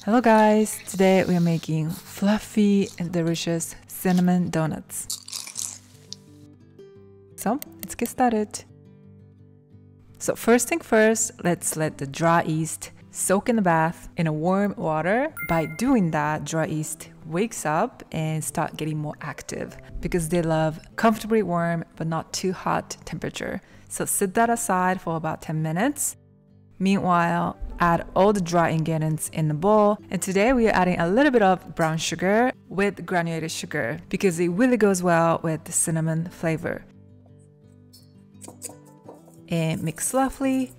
Hello guys, today we are making fluffy and delicious cinnamon donuts. So let's get started. So first thing first, let's let the dry yeast soak in the bath in a warm water. By doing that, dry yeast wakes up and start getting more active because they love comfortably warm but not too hot temperature. So set that aside for about 10 minutes. Meanwhile, add all the dry ingredients in the bowl, and today we are adding a little bit of brown sugar with granulated sugar because it really goes well with the cinnamon flavor. And mix lovely.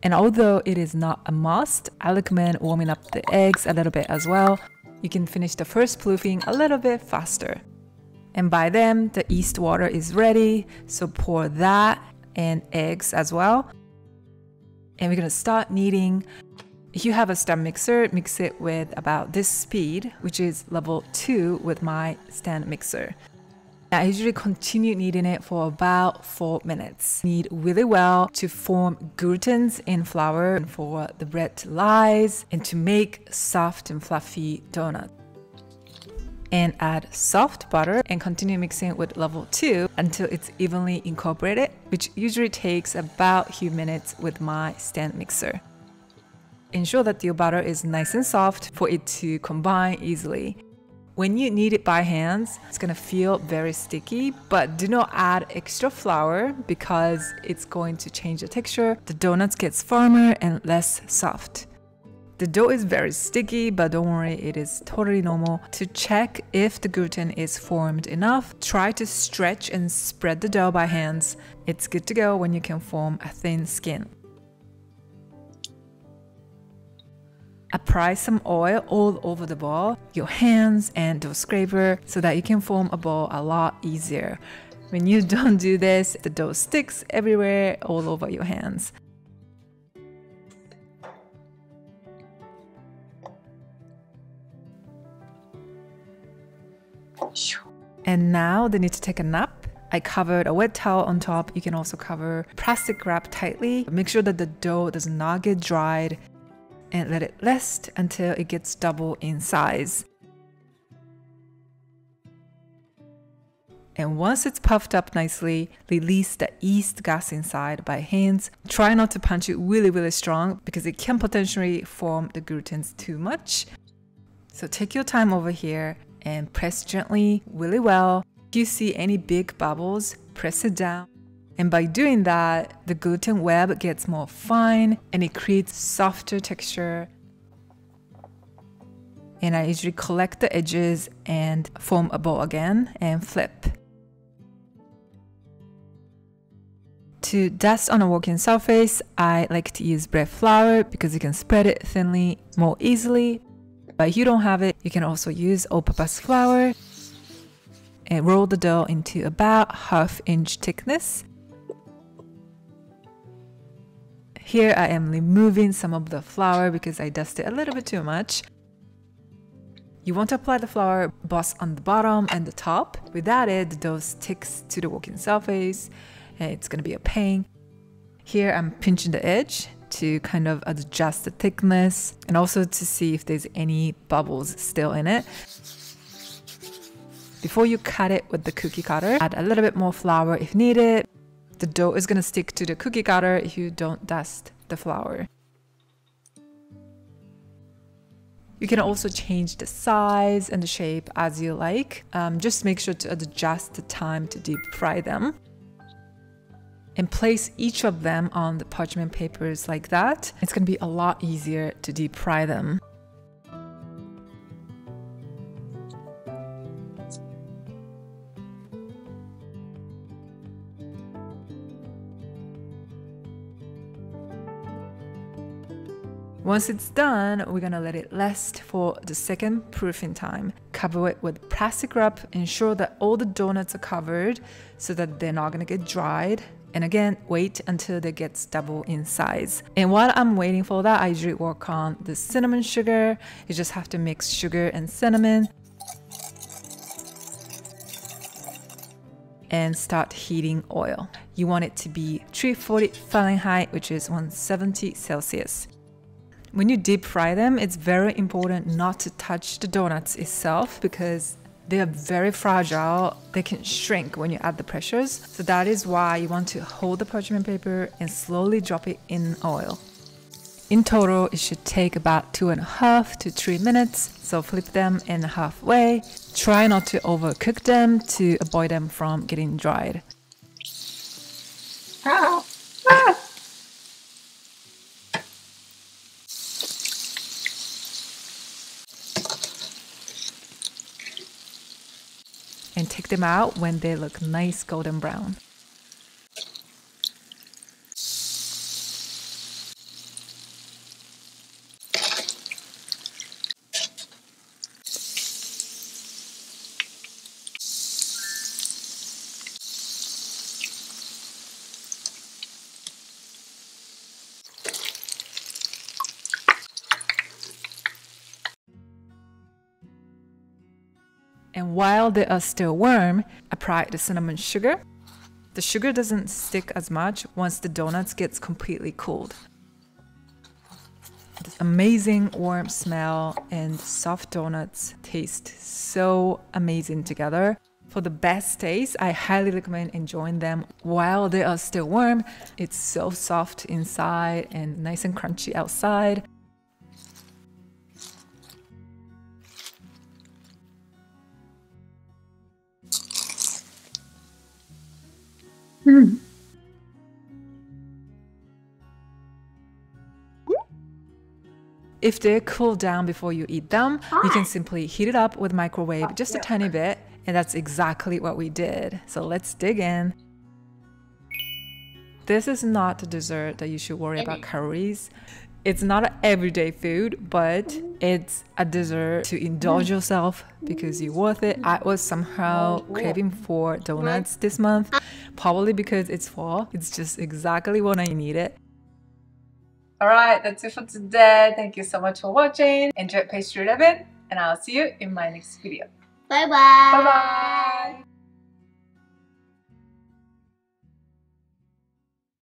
And although it is not a must, I recommend warming up the eggs a little bit as well. You can finish the first proofing a little bit faster. And by then, the yeast water is ready, so pour that and eggs as well. And we're gonna start kneading. If you have a stand mixer, mix it with about this speed, which is level 2 with my stand mixer. I usually continue kneading it for about 4 minutes. Knead really well to form gluten's in flour and for the bread to rise and to make soft and fluffy donuts. And add soft butter and continue mixing with level 2 until it's evenly incorporated, which usually takes about a few minutes with my stand mixer. Ensure that your butter is nice and soft for it to combine easily. When you knead it by hands, it's gonna feel very sticky, but do not add extra flour because it's going to change the texture. The donuts gets firmer and less soft. The dough is very sticky, but don't worry, it is totally normal. To check if the gluten is formed enough, try to stretch and spread the dough by hands. It's good to go when you can form a thin skin. Apply some oil all over the ball, your hands and dough scraper, so that you can form a ball a lot easier. When you don't do this, the dough sticks everywhere all over your hands. And now they need to take a nap. I covered a wet towel on top. You can also cover plastic wrap tightly. Make sure that the dough does not get dried and let it rest until it gets double in size. And once it's puffed up nicely, release the yeast gas inside by hands. Try not to punch it really strong because it can potentially form the glutens too much. So take your time over here and press gently, really well. If you see any big bubbles, press it down. And by doing that, the gluten web gets more fine and it creates softer texture. And I usually collect the edges and form a ball again and flip. To dust on a working surface, I like to use bread flour because you can spread it thinly more easily. But if you don't have it, you can also use all-purpose flour and roll the dough into about 1/2 inch thickness. Here I am removing some of the flour because I dusted a little bit too much. You want to apply the flour both on the bottom and the top. Without it, the dough sticks to the working surface and it's going to be a pain. Here I'm pinching the edge to kind of adjust the thickness and also to see if there's any bubbles still in it. Before you cut it with the cookie cutter, add a little bit more flour if needed. The dough is going to stick to the cookie cutter if you don't dust the flour. You can also change the size and the shape as you like. Just make sure to adjust the time to deep fry them. And place each of them on the parchment papers like that. It's going to be a lot easier to deep fry them. Once it's done, we're gonna let it rest for the second proofing time. Cover it with plastic wrap, ensure that all the donuts are covered so that they're not gonna get dried. And again, wait until they get double in size. And while I'm waiting for that, I usually work on the cinnamon sugar. You just have to mix sugar and cinnamon. and start heating oil. You want it to be 340 Fahrenheit, which is 170 Celsius. When you deep fry them, it's very important not to touch the donuts itself because they are very fragile. They can shrink when you add the pressures. So that is why you want to hold the parchment paper and slowly drop it in oil. In total, it should take about 2.5 to 3 minutes. So flip them in halfway. Try not to overcook them to avoid them from getting dried. And take them out when they look nice golden brown. And while they are still warm, apply the cinnamon sugar. The sugar doesn't stick as much once the donuts gets completely cooled. This amazing warm smell and soft donuts taste so amazing together. For the best taste, I highly recommend enjoying them while they are still warm. It's so soft inside and nice and crunchy outside. If they cool down before you eat them, you can simply heat it up with microwave just a tiny bit, and that's exactly what we did. So let's dig in. This is not a dessert that you should worry about calories. It's not an everyday food, but it's a dessert to indulge yourself because you're worth it. I was somehow craving for donuts this month, probably because it's fall. It's just exactly what I needed. Alright, that's it for today. Thank you so much for watching. Enjoy pastry 11, and I'll see you in my next video. Bye bye. Bye bye.